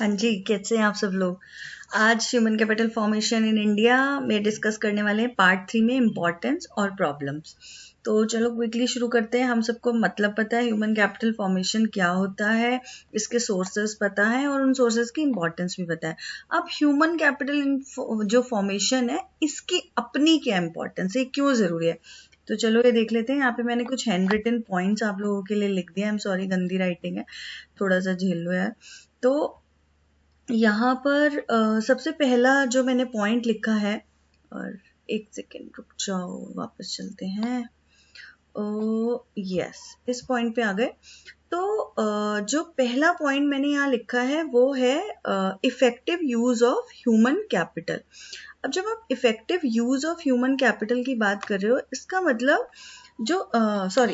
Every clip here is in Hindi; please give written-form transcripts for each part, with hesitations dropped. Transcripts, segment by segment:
हाँ जी, कैसे हैं आप सब लोग? आज human capital formation in India में डिस्कस करने वाले हैं पार्ट 3 में इम्पोर्टेंस और प्रॉब्लम्स। तो चलो क्विकली शुरू करते हैं। हम सबको मतलब पता है ह्यूमन कैपिटल फॉर्मेशन क्या होता है, इसके सोर्सेज पता है और उन सोर्सेज की इम्पोर्टेंस भी पता है। अब ह्यूमन कैपिटल जो फॉर्मेशन है, इसकी अपनी क्या इम्पोर्टेंस है, क्यों ज़रूरी है? तो चलो ये देख लेते हैं। यहाँ पे मैंने कुछ हैंड रिटन पॉइंट्स आप लोगों के लिए लिख दिया। आई एम सॉरी, गंदी राइटिंग है, थोड़ा सा झेल लो यार। तो यहाँ पर सबसे पहला जो मैंने पॉइंट लिखा है, और एक सेकेंड रुक जाओ, वापस चलते हैं। यस, इस पॉइंट पे आ गए। तो जो पहला पॉइंट मैंने यहाँ लिखा है वो है effective use of human capital. अब जब आप effective use of human capital की बात कर रहे हो, इसका मतलब जो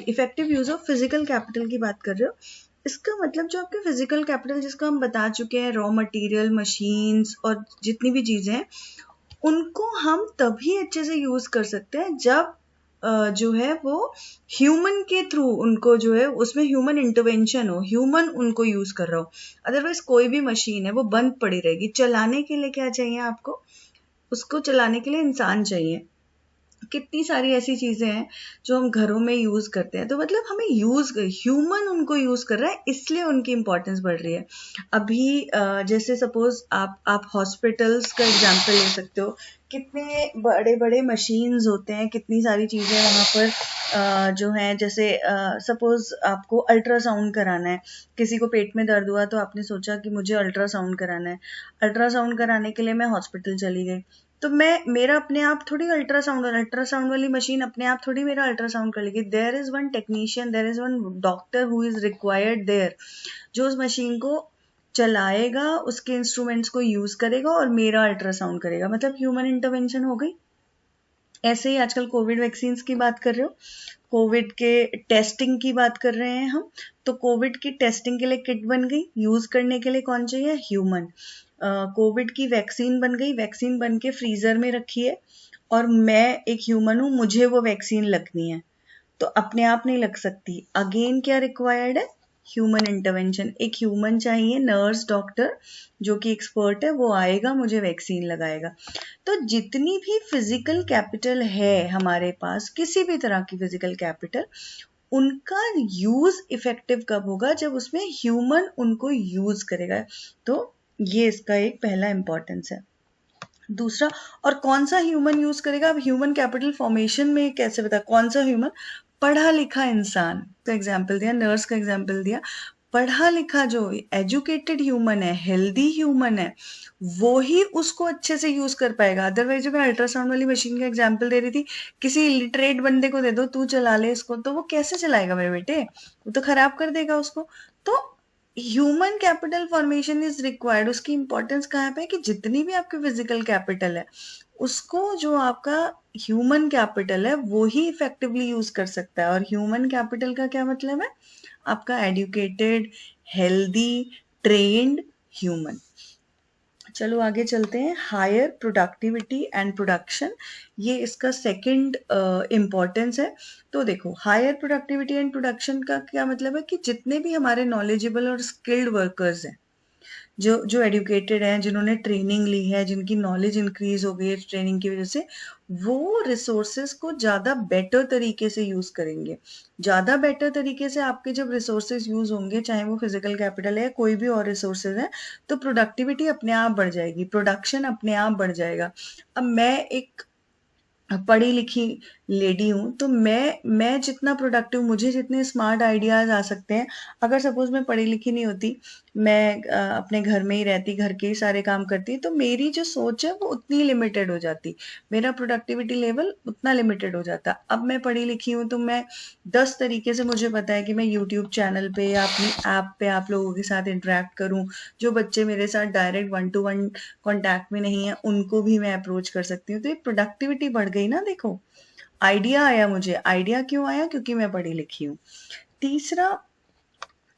effective use of physical capital की बात कर रहे हो, इसका मतलब जो आपके फिजिकल कैपिटल जिसको हम बता चुके हैं, रॉ मटेरियल, मशीन्स और जितनी भी चीजें हैं, उनको हम तभी अच्छे से यूज कर सकते हैं जब जो है वो ह्यूमन के थ्रू उनको जो है उसमें ह्यूमन इंटरवेंशन हो, ह्यूमन उनको यूज कर रहा हो। अदरवाइज कोई भी मशीन है वो बंद पड़ी रहेगी। चलाने के लिए क्या चाहिए आपको? उसको चलाने के लिए इंसान चाहिए। कितनी सारी ऐसी चीजें हैं जो हम घरों में यूज करते हैं, तो मतलब हमें ह्यूमन उनको यूज कर रहा है, इसलिए उनकी इंपॉर्टेंस बढ़ रही है। अभी जैसे सपोज आप हॉस्पिटल्स का एग्जांपल ले सकते हो। कितने बड़े बड़े मशीन्स होते हैं, कितनी सारी चीजें वहां पर जो हैं। जैसे सपोज आपको अल्ट्रासाउंड कराना है, किसी को पेट में दर्द हुआ तो आपने सोचा कि मुझे अल्ट्रासाउंड कराना है। अल्ट्रासाउंड कराने के लिए मैं हॉस्पिटल चली गई, तो मेरा अपने आप थोड़ी अल्ट्रासाउंड वाली मशीन अपने आप थोड़ी मेरा अल्ट्रासाउंड कर लेगी। There is one technician, there is one doctor who is required there, जो उस मशीन को चलाएगा, उसके इंस्ट्रूमेंट्स को यूज करेगा और मेरा अल्ट्रासाउंड करेगा। मतलब ह्यूमन इंटरवेंशन हो गई। ऐसे ही आजकल कोविड वैक्सीन की बात कर रहे हो, कोविड के टेस्टिंग की बात कर रहे हैं हम, तो कोविड की टेस्टिंग के लिए किट बन गई, यूज करने के लिए कौन चाहिए? ह्यूमन। कोविड की वैक्सीन बन गई, वैक्सीन बन के फ्रीजर में रखी है और मैं एक ह्यूमन हूं, मुझे वो वैक्सीन लगनी है, तो अपने आप नहीं लग सकती। अगेन क्या रिक्वायर्ड है? Human intervention. एक ह्यूमन चाहिए, नर्स, डॉक्टर, जो कि एक्सपर्ट है, वो आएगा, मुझे वैक्सीन लगाएगा। तो जितनी भी फिजिकल कैपिटल है हमारे पास, किसी भी तरह की फिजिकल कैपिटल, उनका यूज इफेक्टिव कब होगा? जब उसमें ह्यूमन उनको यूज करेगा। तो ये इसका एक पहला इंपॉर्टेंस है। दूसरा, और कौन सा ह्यूमन यूज करेगा? अब ह्यूमन कैपिटल फॉर्मेशन में कैसे बता, कौन सा ह्यूमन? पढ़ा लिखा इंसान। तो एग्जाम्पल दिया, नर्स का एग्जाम्पल दिया। पढ़ा लिखा जो एजुकेटेड ह्यूमन है, हेल्दी ह्यूमन है, वो ही उसको अच्छे से यूज कर पाएगा। अदरवाइज जो मैं अल्ट्रासाउंड वाली मशीन का एग्जाम्पल दे रही थी, किसी इलिटरेट बंदे को दे दो, तू चला ले इसको, तो वो कैसे चलाएगा मेरे बेटे? वो तो खराब कर देगा उसको। तो human capital formation is required. उसकी इंपॉर्टेंस कहाँ पे है कि जितनी भी आपकी फिजिकल कैपिटल है, उसको जो आपका ह्यूमन कैपिटल है वो ही इफेक्टिवली यूज कर सकता है। और ह्यूमन कैपिटल का क्या मतलब है? आपका एडुकेटेड, हेल्दी, ट्रेन्ड ह्यूमन। चलो आगे चलते हैं। हायर प्रोडक्टिविटी एंड प्रोडक्शन, ये इसका सेकंड इम्पॉर्टेंस है। तो देखो, हायर प्रोडक्टिविटी एंड प्रोडक्शन का क्या मतलब है कि जितने भी हमारे नॉलेजेबल और स्किल्ड वर्कर्स हैं, जो एडुकेटेड हैं, जिन्होंने ट्रेनिंग ली है, जिनकी नॉलेज इंक्रीज हो गई है ट्रेनिंग की वजह से, वो रिसोर्सेज को ज़्यादा बेटर तरीके से यूज़ करेंगे। ज़्यादा बेटर तरीके से आपके जब रिसोर्सेज यूज़ होंगे, चाहे वो फिजिकल कैपिटल है या कोई भी और रिसोर्सेज है, तो प्रोडक्टिविटी अपने आप बढ़ जाएगी, प्रोडक्शन अपने आप बढ़ जाएगा। अब मैं एक पढ़ी लिखी लेडी हूँ, तो मैं जितना प्रोडक्टिव, मुझे जितने स्मार्ट आइडियाज आ सकते हैं, अगर सपोज मैं पढ़ी लिखी नहीं होती, मैं अपने घर में ही रहती, घर के ही सारे काम करती, तो मेरी जो सोच है वो उतनी लिमिटेड हो जाती, मेरा प्रोडक्टिविटी लेवल उतना लिमिटेड हो जाता। अब मैं पढ़ी लिखी हूँ, तो मैं 10 तरीके से, मुझे पता है कि मैं यूट्यूब चैनल पे या अपनी ऐप पे आप लोगों के साथ इंटरेक्ट करूँ। जो बच्चे मेरे साथ डायरेक्ट 1-to-1 कॉन्टैक्ट में नहीं है, उनको भी मैं अप्रोच कर सकती हूँ। तो ये प्रोडक्टिविटी बढ़ गई ना। देखो, आइडिया आया मुझे। आइडिया क्यों आया? क्योंकि मैं पढ़ी लिखी हूँ। तीसरा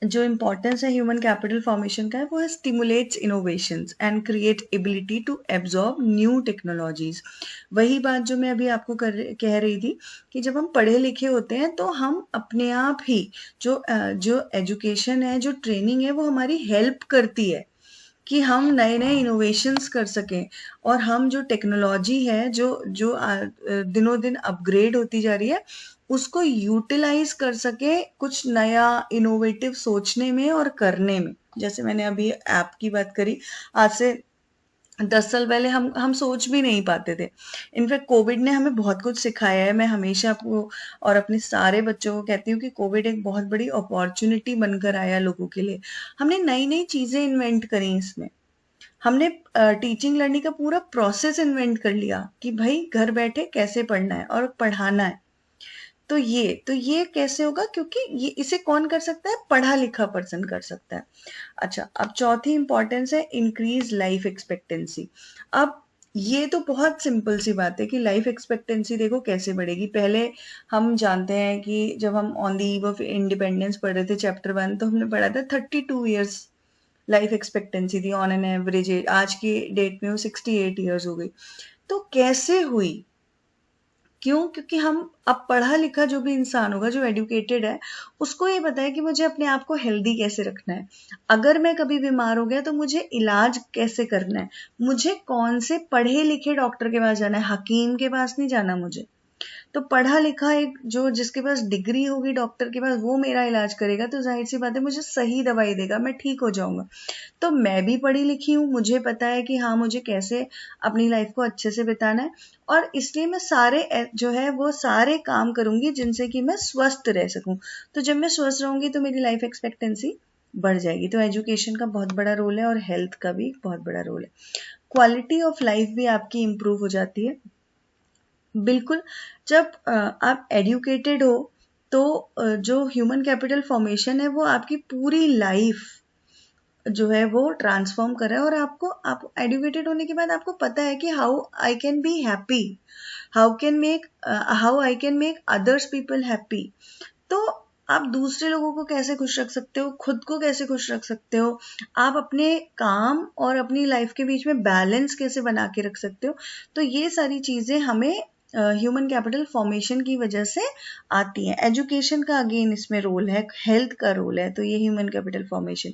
जो इम्पोर्टेंस है ह्यूमन कैपिटल फॉर्मेशन का है, वो है stimulates innovations and create ability to absorb new technologies. वही बात जो मैं अभी आपको कह रही थी कि जब हम पढ़े लिखे होते हैं, तो हम अपने आप ही जो एजुकेशन है, जो ट्रेनिंग है, वो हमारी हेल्प करती है कि हम नए नए इनोवेशंस कर सकें और हम जो टेक्नोलॉजी है जो जो दिनों दिन अपग्रेड होती जा रही है उसको यूटिलाइज कर सके कुछ नया इनोवेटिव सोचने में और करने में। जैसे मैंने अभी ऐप की बात करी, आज से 10 साल पहले हम सोच भी नहीं पाते थे। इनफैक्ट कोविड ने हमें बहुत कुछ सिखाया है। मैं हमेशा आपको और अपने सारे बच्चों को कहती हूँ कि कोविड एक बहुत बड़ी अपॉर्चुनिटी बनकर आया लोगों के लिए। हमने नई नई चीजें इन्वेंट करी इसमें। हमने टीचिंग लर्निंग का पूरा प्रोसेस इन्वेंट कर लिया कि भाई घर बैठे कैसे पढ़ना है और पढ़ाना है। तो ये कैसे होगा, क्योंकि ये इसे कौन कर सकता है, पढ़ा लिखा पर्सन कर सकता है। अच्छा, अब चौथी इंपॉर्टेंस है इंक्रीज लाइफ एक्सपेक्टेंसी। अब ये तो बहुत सिंपल सी बात है कि लाइफ एक्सपेक्टेंसी देखो कैसे बढ़ेगी। पहले हम जानते हैं कि जब हम on the eve of independence पढ़ रहे थे चैप्टर 1, तो हमने पढ़ा था 32 ईयर्स लाइफ एक्सपेक्टेंसी थी ऑन एन एवरेज एज। आज की डेट में वो 68 ईयर्स हो गई। तो कैसे हुई? क्यों? क्योंकि हम अब पढ़ा लिखा जो भी इंसान होगा, जो एजुकेटेड है, उसको ये पता है कि मुझे अपने आप को हेल्दी कैसे रखना है। अगर मैं कभी बीमार हो गया तो मुझे इलाज कैसे करना है, मुझे कौन से पढ़े लिखे डॉक्टर के पास जाना है, हकीम के पास नहीं जाना मुझे। तो पढ़ा लिखा एक जो जिसके पास डिग्री होगी डॉक्टर के पास, वो मेरा इलाज करेगा, तो जाहिर सी बात है मुझे सही दवाई देगा, मैं ठीक हो जाऊंगा। तो मैं भी पढ़ी लिखी हूँ, मुझे पता है कि हाँ मुझे कैसे अपनी लाइफ को अच्छे से बिताना है, और इसलिए मैं सारे जो है वो सारे काम करूंगी जिनसे कि मैं स्वस्थ रह सकूं। तो जब मैं स्वस्थ रहूंगी तो मेरी लाइफ एक्सपेक्टेंसी बढ़ जाएगी। तो एजुकेशन का बहुत बड़ा रोल है और हेल्थ का भी बहुत बड़ा रोल है। क्वालिटी ऑफ लाइफ भी आपकी इम्प्रूव हो जाती है। बिल्कुल, जब आप एजुकेटेड हो तो जो ह्यूमन कैपिटल फॉर्मेशन है वो आपकी पूरी लाइफ जो है वो ट्रांसफॉर्म कर रहा है। और आप एजुकेटेड होने के बाद आपको पता है कि how I can be happy, how I can make others people happy. तो आप दूसरे लोगों को कैसे खुश रख सकते हो, खुद को कैसे खुश रख सकते हो, आप अपने काम और अपनी लाइफ के बीच में बैलेंस कैसे बना के रख सकते हो। तो ये सारी चीजें हमें ह्यूमन कैपिटल फॉर्मेशन की वजह से आती हैं। एजुकेशन का अगेन इसमें रोल है, हेल्थ का रोल है, तो ये human capital formation.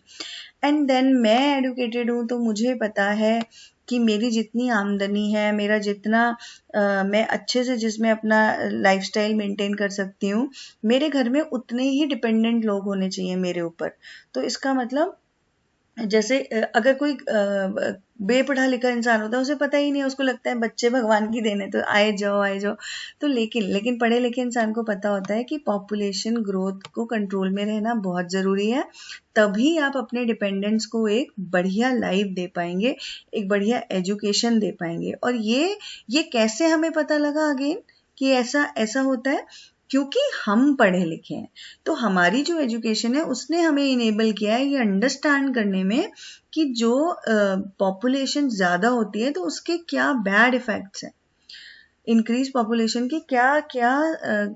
And then मैं एडुकेटेड हूँ तो मुझे पता है कि मेरी जितनी आमदनी है, मेरा जितना मैं अच्छे से जिसमें अपना लाइफस्टाइल मेंटेन कर सकती हूँ, मेरे घर में उतने ही डिपेंडेंट लोग होने चाहिए मेरे ऊपर। तो इसका मतलब जैसे अगर कोई बेपढ़ा लिखा इंसान होता है, उसे पता ही नहीं है, उसको लगता है बच्चे भगवान की देन है तो आए जाओ आए जाओ। तो लेकिन पढ़े लिखे इंसान को पता होता है कि पॉपुलेशन ग्रोथ को कंट्रोल में रहना बहुत ज़रूरी है। तभी आप अपने डिपेंडेंट्स को एक बढ़िया लाइफ दे पाएंगे, एक बढ़िया एजुकेशन दे पाएंगे। और ये कैसे हमें पता लगा अगेन कि ऐसा ऐसा होता है? क्योंकि हम पढ़े लिखे हैं। तो हमारी जो एजुकेशन है उसने हमें इनेबल किया है ये अंडरस्टैंड करने में कि जो पॉपुलेशन ज़्यादा होती है तो उसके क्या बैड इफ़ेक्ट्स हैं, इंक्रीज पॉपुलेशन के क्या क्या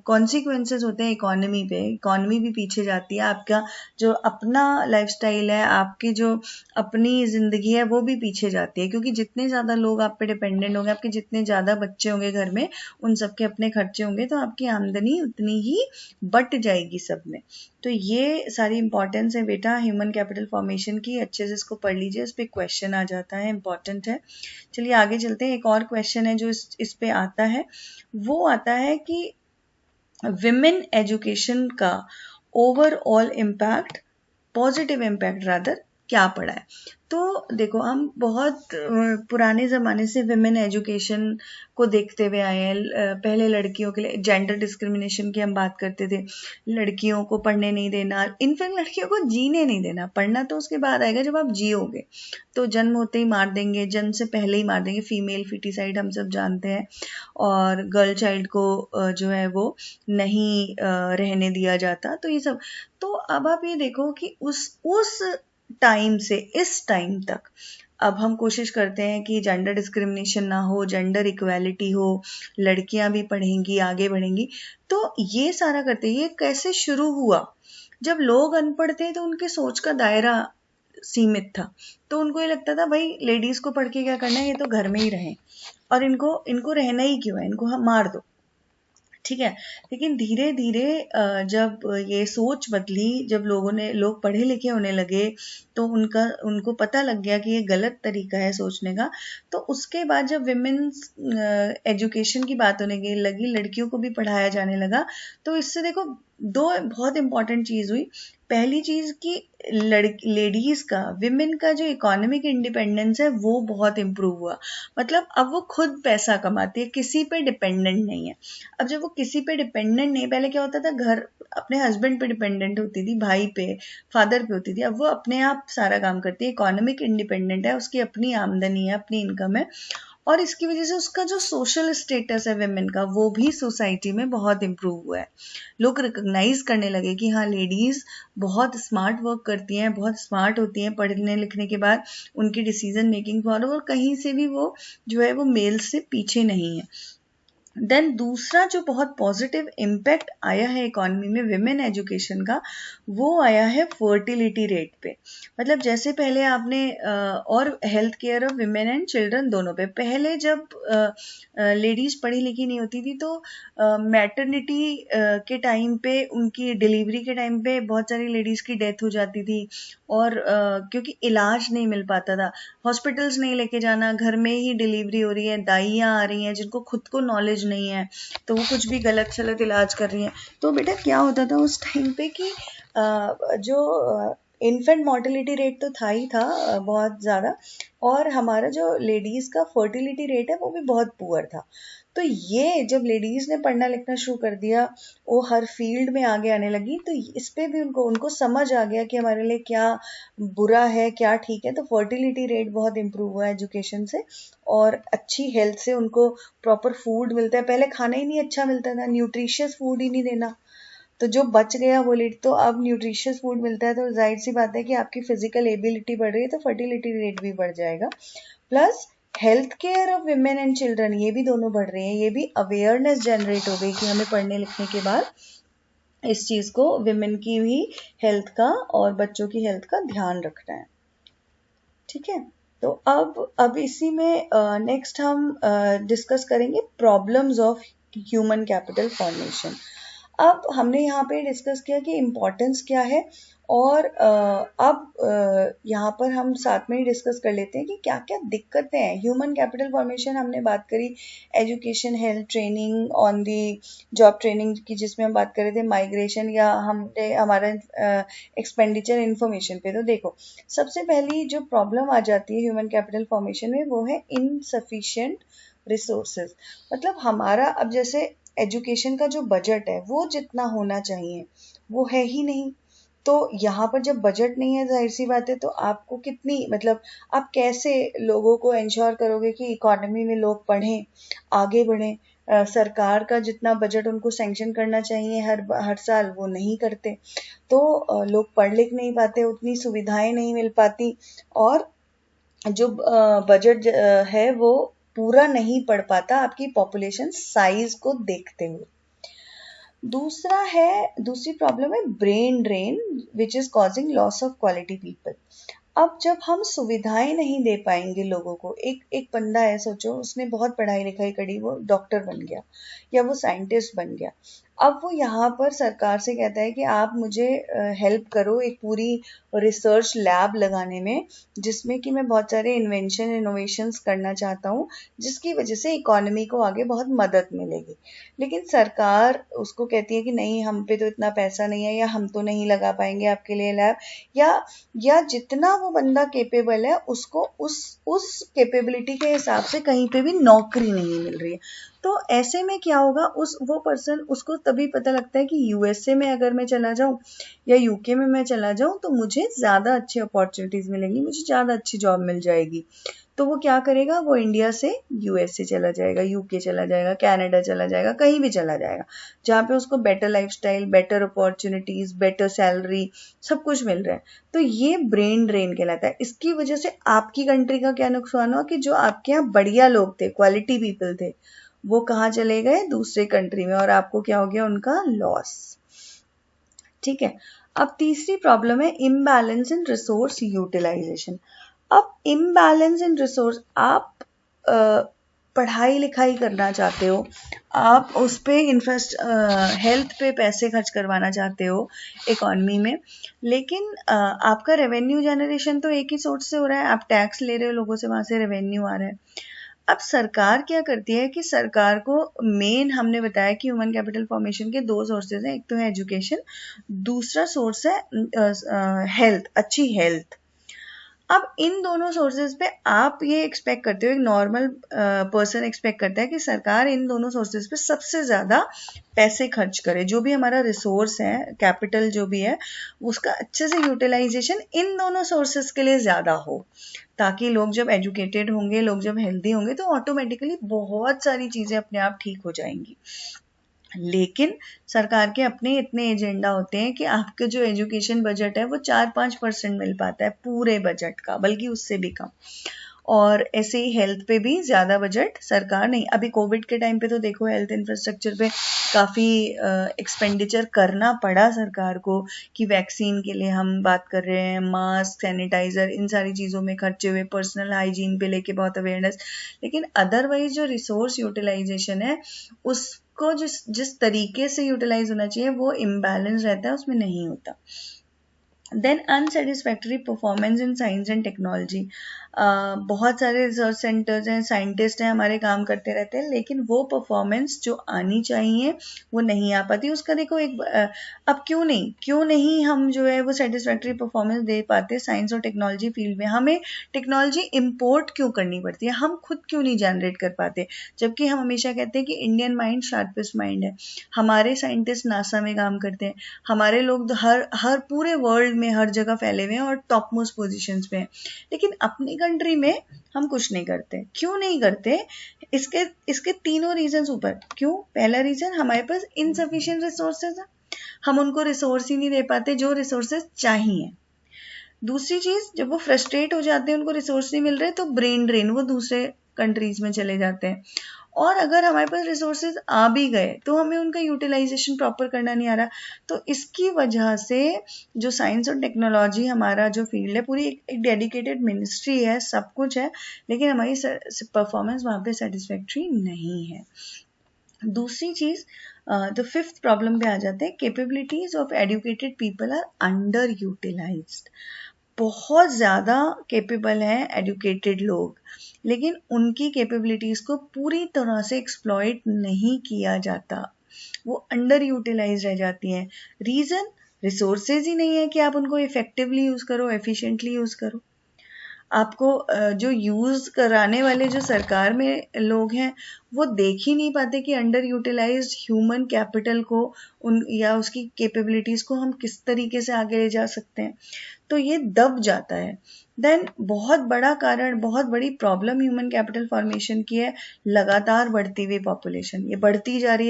कॉन्सिक्वेंसेस होते हैं इकोनॉमी पे। इकोनॉमी भी पीछे जाती है, आपका जो अपना लाइफस्टाइल है, आपकी जो अपनी ज़िंदगी है वो भी पीछे जाती है। क्योंकि जितने ज़्यादा लोग आप पे डिपेंडेंट होंगे, आपके जितने ज़्यादा बच्चे होंगे घर में, उन सबके अपने खर्चे होंगे, तो आपकी आमदनी उतनी ही बट जाएगी सब में। तो ये सारी इंपॉर्टेंस है बेटा ह्यूमन कैपिटल फॉर्मेशन की। अच्छे से इसको पढ़ लीजिए, इस पर क्वेश्चन आ जाता है, इंपॉर्टेंट है। चलिए आगे चलते हैं। एक और क्वेश्चन है जो इस पे आता है, वो आता है कि विमेन एजुकेशन का overall impact, positive impact rather, क्या पड़ा है। तो देखो, हम बहुत पुराने ज़माने से विमेन एजुकेशन को देखते हुए आए हैं। पहले लड़कियों के लिए जेंडर डिस्क्रिमिनेशन की हम बात करते थे, लड़कियों को पढ़ने नहीं देना, इनफैक्ट लड़कियों को जीने नहीं देना। पढ़ना तो उसके बाद आएगा जब आप जियोगे, तो जन्म होते ही मार देंगे, जन्म से पहले ही मार देंगे, फीमेल फिटिसाइड हम सब जानते हैं। और गर्ल चाइल्ड को जो है वो नहीं रहने दिया जाता। तो ये सब, तो अब आप ये देखो कि उस टाइम से इस टाइम तक अब हम कोशिश करते हैं कि जेंडर डिस्क्रिमिनेशन ना हो, जेंडर इक्वालिटी हो, लड़कियां भी पढ़ेंगी, आगे बढ़ेंगी। तो ये सारा करते, ये कैसे शुरू हुआ? जब लोग अनपढ़ थे तो उनके सोच का दायरा सीमित था, तो उनको ये लगता था भाई लेडीज को पढ़ के क्या करना है, ये तो घर में ही रहें, और इनको रहना ही क्यों है, इनको हम मार दो। ठीक है। लेकिन धीरे धीरे जब ये सोच बदली, जब लोग पढ़े लिखे होने लगे, तो उनको पता लग गया कि ये गलत तरीका है सोचने का। तो उसके बाद जब विमेन्स एजुकेशन की बात होने लगी, लड़कियों को भी पढ़ाया जाने लगा, तो इससे देखो दो बहुत इंपॉर्टेंट चीज हुई। पहली चीज कि लेडीज का, विमेन का जो इकोनॉमिक इंडिपेंडेंस है वो बहुत इम्प्रूव हुआ। मतलब अब वो खुद पैसा कमाती है, किसी पे डिपेंडेंट नहीं है। अब जब वो किसी पे डिपेंडेंट नहीं, पहले क्या होता था, घर अपने हस्बैंड पे डिपेंडेंट होती थी, भाई पे, फादर पे होती थी। अब वो अपने आप सारा काम करती है, इकोनॉमिक इंडिपेंडेंट है, उसकी अपनी आमदनी है, अपनी इनकम है, और इसकी वजह से उसका जो सोशल स्टेटस है विमेन का, वो भी सोसाइटी में बहुत इम्प्रूव हुआ है। लोग रिकॉग्नाइज करने लगे कि हाँ, लेडीज बहुत स्मार्ट वर्क करती हैं, बहुत स्मार्ट होती हैं पढ़ने लिखने के बाद, उनकी डिसीजन मेकिंग पावर, और कहीं से भी वो जो है वो मेल से पीछे नहीं है। देन दूसरा जो बहुत पॉजिटिव इम्पैक्ट आया है इकोनॉमी में विमेन एजुकेशन का, वो आया है फर्टिलिटी रेट पे। मतलब जैसे पहले आपने और health care of women and children दोनों पे, पहले जब लेडीज पढ़ी लिखी नहीं होती थी तो मैटरनिटी के टाइम पे, उनकी डिलीवरी के टाइम पे बहुत सारी लेडीज की डेथ हो जाती थी, और क्योंकि इलाज नहीं मिल पाता था, हॉस्पिटल्स नहीं लेके जाना, घर में ही डिलीवरी हो रही है, दाइयाँ आ रही हैं जिनको खुद को नॉलेज नहीं है, तो वो कुछ भी गलत सलत इलाज कर रही हैं। तो बेटा क्या होता था उस टाइम पे कि जो इन्फेंट मोर्टेलिटी रेट तो था ही था बहुत ज़्यादा, और हमारा जो लेडीज़ का फर्टिलिटी रेट है वो भी बहुत पुअर था। तो ये जब लेडीज ने पढ़ना लिखना शुरू कर दिया, वो हर फील्ड में आगे आने लगी, तो इस पे भी उनको समझ आ गया कि हमारे लिए क्या बुरा है, क्या ठीक है। तो फर्टिलिटी रेट बहुत इम्प्रूव हुआ है एजुकेशन से, और अच्छी हेल्थ से उनको प्रॉपर फूड मिलता है। पहले खाना ही नहीं अच्छा मिलता था, न्यूट्रिशियस फूड ही नहीं देना, तो जो बच गया वो लेट, तो अब न्यूट्रिशियस फूड मिलता है, तो जाहिर सी बात है कि आपकी फिजिकल एबिलिटी बढ़ रही है, तो फर्टिलिटी रेट भी बढ़ जाएगा। Plus health care of women and children, ये भी दोनों बढ़ रहे हैं, ये भी अवेयरनेस जनरेट हो गई कि हमें पढ़ने लिखने के बाद इस चीज को, विमेन की भी हेल्थ का और बच्चों की हेल्थ का ध्यान रखना है। ठीक है, तो अब इसी में नेक्स्ट हम डिस्कस करेंगे problems of human capital formation. अब हमने यहाँ पे डिस्कस किया कि इम्पोर्टेंस क्या है, और अब यहाँ पर हम साथ में ही डिस्कस कर लेते हैं कि क्या क्या दिक्कतें हैं ह्यूमन कैपिटल फॉर्मेशन। हमने बात करी education, health, training, on the job training की, जिसमें हम बात कर रहे थे माइग्रेशन या हमने हमारा एक्सपेंडिचर इन्फॉर्मेशन पे। तो देखो, सबसे पहली जो प्रॉब्लम आ जाती है ह्यूमन कैपिटल फॉर्मेशन में, वो है इनसफिशिएंट रिसोर्सेज। मतलब हमारा अब जैसे एजुकेशन का जो बजट है वो जितना होना चाहिए वो है ही नहीं। तो यहाँ पर जब बजट नहीं है, जाहिर सी बात है, तो आपको कितनी, मतलब आप कैसे लोगों को इंश्योर करोगे कि इकोनॉमी में लोग पढ़ें, आगे बढ़ें। सरकार का जितना बजट उनको सैंक्शन करना चाहिए हर साल, वो नहीं करते, तो लोग पढ़ लिख नहीं पाते, उतनी सुविधाएं नहीं मिल पाती, और जो बजट है वो पूरा नहीं पड़ पाता आपकी पॉपुलेशन साइज को देखते हुए। दूसरी प्रॉब्लम है brain drain, which is causing loss of quality people. अब जब हम सुविधाएं नहीं दे पाएंगे लोगों को, एक बंदा है, सोचो उसने बहुत पढ़ाई लिखाई करी, वो डॉक्टर बन गया या वो साइंटिस्ट बन गया, अब वो यहाँ पर सरकार से कहता है कि आप मुझे हेल्प करो एक पूरी रिसर्च लैब लगाने में, जिसमें कि मैं बहुत सारे इन्वेंशन इनोवेशंस करना चाहता हूँ, जिसकी वजह से इकोनॉमी को आगे बहुत मदद मिलेगी। लेकिन सरकार उसको कहती है कि नहीं, हम पे तो इतना पैसा नहीं है, या हम तो नहीं लगा पाएंगे आपके लिए लैब, या जितना वो बंदा केपेबल है उसको उस कैपेबिलिटी के हिसाब से कहीं पे भी नौकरी नहीं मिल रही है। तो ऐसे में क्या होगा, वो पर्सन, उसको तभी पता लगता है कि यूएसए में अगर मैं चला जाऊं या यूके में मैं चला जाऊं तो मुझे ज़्यादा अच्छी अपॉर्चुनिटीज़ मिलेंगी, मुझे ज़्यादा अच्छी जॉब मिल जाएगी। तो वो क्या करेगा, वो इंडिया से यूएसए चला जाएगा, यूके चला जाएगा, कनाडा चला जाएगा, कहीं भी चला जाएगा जहाँ पे उसको better lifestyle, better opportunities, better salary, सब कुछ मिल रहा है। तो ये ब्रेन ड्रेन कहलाता है। इसकी वजह से आपकी कंट्री का क्या नुकसान हुआ कि जो आपके यहाँ बढ़िया लोग थे, क्वालिटी पीपल थे, वो कहाँ चले गए, दूसरे कंट्री में, और आपको क्या हो गया, उनका लॉस। ठीक है, अब तीसरी प्रॉब्लम है इम्बैलेंस इन रिसोर्स यूटिलाइजेशन। अब इम्बैलेंस इन रिसोर्स, आप पढ़ाई लिखाई करना चाहते हो, आप उस पे हेल्थ पे पैसे खर्च करवाना चाहते हो इकॉनमी में, लेकिन आपका रेवेन्यू जनरेशन तो एक ही सोर्स से हो रहा है, आप टैक्स ले रहे हो लोगों से, वहां से रेवेन्यू आ रहा है। अब सरकार क्या करती है कि सरकार को मेन हमने बताया कि ह्यूमन कैपिटल फॉर्मेशन के 2 सोर्सेज हैं, एक तो है एजुकेशन, दूसरा सोर्स है हेल्थ, अच्छी हेल्थ। अब इन दोनों सोर्सेज पे आप ये एक्सपेक्ट करते हो, एक नॉर्मल पर्सन एक्सपेक्ट करता है कि सरकार इन दोनों सोर्सेज पे सबसे ज़्यादा पैसे खर्च करे, जो भी हमारा रिसोर्स है, कैपिटल जो भी है, उसका अच्छे से यूटिलाइजेशन इन दोनों सोर्सेज के लिए ज़्यादा हो, ताकि लोग जब एजुकेटेड होंगे, लोग जब हेल्दी होंगे, तो ऑटोमेटिकली बहुत सारी चीज़ें अपने आप ठीक हो जाएंगी। लेकिन सरकार के अपने इतने एजेंडा होते हैं कि आपके जो एजुकेशन बजट है वो 4-5% मिल पाता है पूरे बजट का, बल्कि उससे भी कम। और ऐसे ही हेल्थ पे भी ज़्यादा बजट सरकार नहीं, अभी कोविड के टाइम पे तो देखो हेल्थ इंफ्रास्ट्रक्चर पे काफ़ी एक्सपेंडिचर करना पड़ा सरकार को, कि वैक्सीन के लिए हम बात कर रहे हैं, मास्क, सैनिटाइज़र, इन सारी चीज़ों में खर्चे हुए, पर्सनल हाइजीन पे लेके बहुत अवेयरनेस। लेकिन अदरवाइज जो रिसोर्स यूटिलाइजेशन है उसको जिस तरीके से यूटिलाइज होना चाहिए वो इम्बैलेंस रहता है, उसमें नहीं होता। Then unsatisfactory performance in science and technology. बहुत सारे रिसर्च सेंटर्स हैं, साइंटिस्ट हैं, हमारे काम करते रहते हैं, लेकिन वो परफॉर्मेंस जो आनी चाहिए वो नहीं आ पाती। उसका देखो एक अब क्यों नहीं हम जो है वो सेटिस्फैक्टरी परफॉर्मेंस दे पाते साइंस और टेक्नोलॉजी फील्ड में। हमें टेक्नोलॉजी इम्पोर्ट क्यों करनी पड़ती है, हम खुद क्यों नहीं जनरेट कर पाते, जबकि हम हमेशा कहते हैं कि इंडियन माइंड शार्पेस्ट माइंड है। हमारे साइंटिस्ट नासा में काम करते हैं, हमारे लोग हर पूरे वर्ल्ड में हर जगह फैले हुए हैं और टॉप मोस्ट पोजीशंस पे हैं, लेकिन अपनी कंट्री में हम कुछ नहीं करते। क्यों नहीं करते, इसके तीनों रीजंस ऊपर। क्यों? पहला रीजन, हमारे पास इनसफिशिएंट रिसोर्सेज है, हम उनको रिसोर्स ही नहीं दे पाते जो रिसोर्सेज चाहिए। दूसरी चीज, जब वो फ्रस्ट्रेट हो जाते हैं, उनको रिसोर्स नहीं मिल रहे, तो ब्रेन ड्रेन, वो दूसरे कंट्रीज में चले जाते हैं। और अगर हमारे पास रिसोर्सेज आ भी गए तो हमें उनका यूटिलाइजेशन प्रॉपर करना नहीं आ रहा। तो इसकी वजह से जो साइंस और टेक्नोलॉजी हमारा जो फील्ड है, पूरी एक डेडिकेटेड मिनिस्ट्री है, सब कुछ है, लेकिन हमारी परफॉर्मेंस वहाँ पे सेटिस्फैक्ट्री नहीं है। दूसरी चीज, द फिफ्थ प्रॉब्लम पे आ जाते हैं, capabilities of educated people are underutilised. बहुत ज़्यादा कैपेबल हैं एजुकेटेड लोग, लेकिन उनकी कैपेबिलिटीज़ को पूरी तरह से एक्सप्लॉइट नहीं किया जाता, वो अंडर यूटिलाइज रह जाती हैं। रीज़न, रिसोर्सेज ही नहीं है कि आप उनको इफेक्टिवली यूज़ करो, एफिशिएंटली यूज़ करो। आपको जो यूज़ कराने वाले जो सरकार में लोग हैं वो देख ही नहीं पाते कि अंडर यूटिलाइज्ड ह्यूमन कैपिटल को या उसकी कैपेबिलिटीज़ को हम किस तरीके से आगे ले जा सकते हैं, तो ये दब जाता है। देन बहुत बड़ा कारण, बहुत बड़ी प्रॉब्लम ह्यूमन कैपिटल फॉर्मेशन की है, लगातार बढ़ती हुई पॉपुलेशन। ये बढ़ती जा रही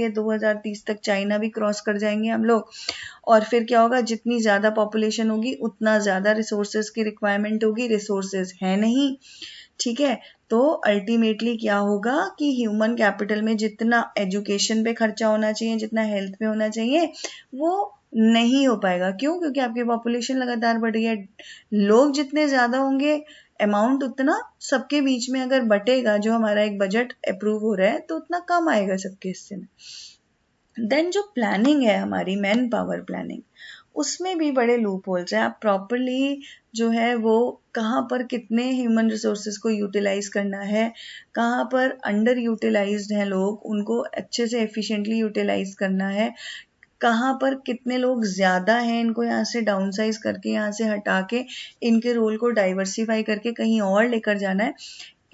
है, 2030 तक चाइना भी क्रॉस कर जाएंगे हम लोग। और फिर क्या होगा, जितनी ज़्यादा पॉपुलेशन होगी उतना ज़्यादा रिसोर्सेज की रिक्वायरमेंट होगी, रिसोर्सेज है नहीं, ठीक है। तो अल्टीमेटली क्या होगा कि ह्यूमन कैपिटल में जितना एजुकेशन पे खर्चा होना चाहिए, जितना हेल्थ पे होना चाहिए, वो नहीं हो पाएगा। क्यों? क्योंकि आपकी पॉपुलेशन लगातार बढ़ रही है, लोग जितने ज़्यादा होंगे अमाउंट उतना सबके बीच में अगर बटेगा, जो हमारा एक बजट अप्रूव हो रहा है, तो उतना कम आएगा सबके हिस्से में। देन जो प्लानिंग है हमारी, मैन पावर प्लानिंग, उसमें भी बड़े लूप होल्स हैं। आप प्रॉपरली जो है वो कहाँ पर कितने ह्यूमन रिसोर्सेज को यूटिलाइज करना है, कहाँ पर अंडर यूटिलाइज्ड हैं लोग, उनको अच्छे से एफिशिएंटली यूटिलाइज करना है, कहाँ पर कितने लोग ज़्यादा हैं, इनको यहाँ से डाउनसाइज करके, यहाँ से हटा के, इनके रोल को डाइवर्सिफाई करके कहीं और लेकर जाना है।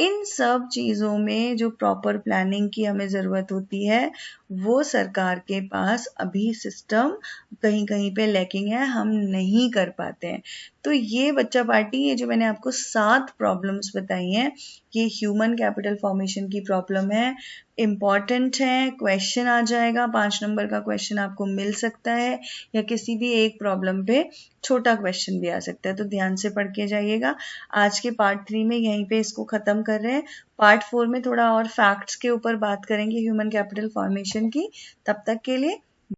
इन सब चीज़ों में जो प्रॉपर प्लानिंग की हमें ज़रूरत होती है, वो सरकार के पास अभी सिस्टम कहीं कहीं पे लैकिंग है, हम नहीं कर पाते हैं। तो ये बच्चा पार्टी, ये जो मैंने आपको 7 प्रॉब्लम्स बताई हैं, ये ह्यूमन कैपिटल फॉर्मेशन की प्रॉब्लम है, इम्पॉर्टेंट है, क्वेश्चन आ जाएगा, 5 नंबर का क्वेश्चन आपको मिल सकता है, या किसी भी एक प्रॉब्लम पे छोटा क्वेश्चन भी आ सकता है, तो ध्यान से पढ़ के जाइएगा। आज के पार्ट 3 में यहीं पे इसको ख़त्म कर रहे हैं। पार्ट 4 में थोड़ा और फैक्ट्स के ऊपर बात करेंगे ह्यूमन कैपिटल फॉर्मेशन की। तब तक के लिए